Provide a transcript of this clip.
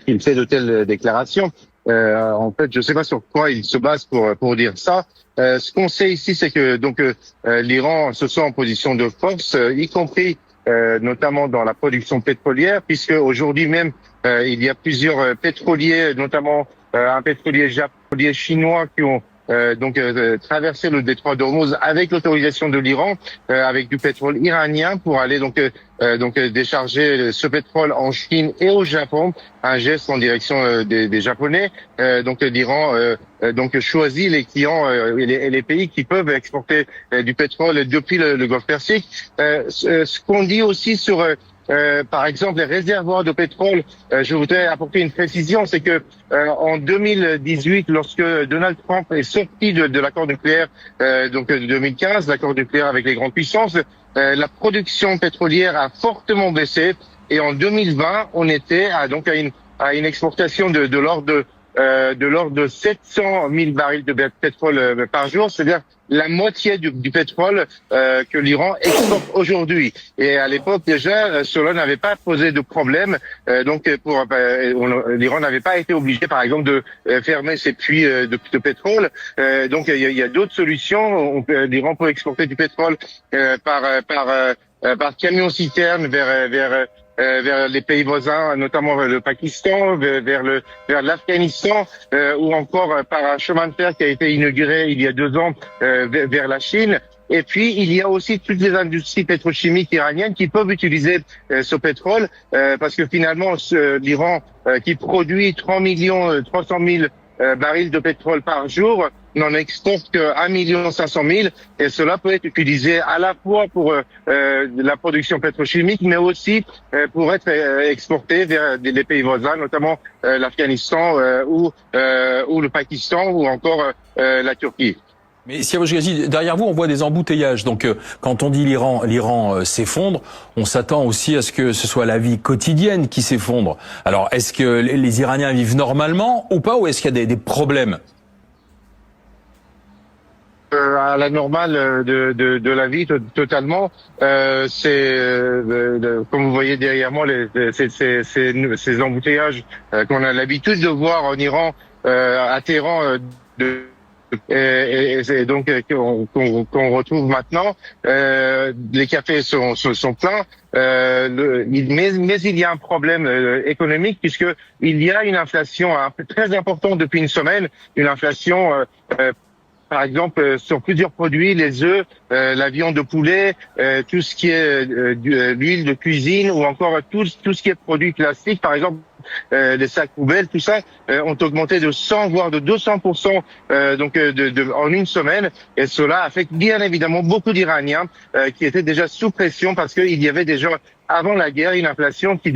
qu'il fait de telles déclarations. En fait, je ne sais pas sur quoi il se base pour dire ça. Ce qu'on sait ici, c'est que donc l'Iran se sent en position de force, y compris notamment dans la production pétrolière, puisque aujourd'hui même il y a plusieurs pétroliers, notamment un pétrolier japonais, chinois, qui ont traversé le détroit d'Ormuz avec l'autorisation de l'Iran, avec du pétrole iranien pour aller décharger ce pétrole en Chine et au Japon, un geste en direction des Japonais. L'Iran choisit les clients et les pays qui peuvent exporter du pétrole depuis le Golfe Persique. Ce qu'on dit aussi sur par exemple, les réservoirs de pétrole, je voudrais apporter une précision, c'est que en 2018, lorsque Donald Trump est sorti de l'accord nucléaire, de 2015, l'accord nucléaire avec les grandes puissances, la production pétrolière a fortement baissé, et en 2020, on était à une exportation de l'ordre de 700 000 barils de pétrole par jour, c'est-à-dire la moitié du pétrole que l'Iran exporte aujourd'hui. Et à l'époque déjà, cela n'avait pas posé de problème. L'Iran n'avait pas été obligé, par exemple, de fermer ses puits de pétrole. Il y a d'autres solutions. L'Iran peut exporter du pétrole par camion-citerne vers les pays voisins, notamment le Pakistan, vers l'Afghanistan, ou encore par un chemin de fer qui a été inauguré il y a 2 ans vers la Chine. Et puis, il y a aussi toutes les industries pétrochimiques iraniennes qui peuvent utiliser ce pétrole, parce que finalement, l'Iran, qui produit 3 300 000 barils de pétrole par jour, n'en exporte que 1 500 000, et cela peut être utilisé à la fois pour la production pétrochimique, mais aussi pour être exporté vers les pays voisins, notamment l'Afghanistan ou le Pakistan, ou encore la Turquie. Mais Siavash Ghazi, derrière vous, on voit des embouteillages. Donc, quand on dit l'Iran s'effondre, on s'attend aussi à ce que ce soit la vie quotidienne qui s'effondre. Alors, est-ce que les Iraniens vivent normalement ou pas, ou est-ce qu'il y a des problèmes? À la normale de la vie totalement. Comme vous voyez derrière moi, ces embouteillages qu'on a l'habitude de voir en Iran, à Téhéran, et donc qu'on retrouve maintenant. Les cafés sont pleins, mais il y a un problème économique, puisque il y a une inflation très importante depuis une semaine, une inflation par exemple, sur plusieurs produits, les œufs, la viande de poulet, tout ce qui est l'huile de cuisine, ou encore tout ce qui est produit classique, par exemple les sacs poubelles, tout ça ont augmenté de 100 voire de 200% en une semaine, et cela affecte bien évidemment beaucoup d'Iraniens qui étaient déjà sous pression, parce qu'il y avait déjà avant la guerre une inflation qui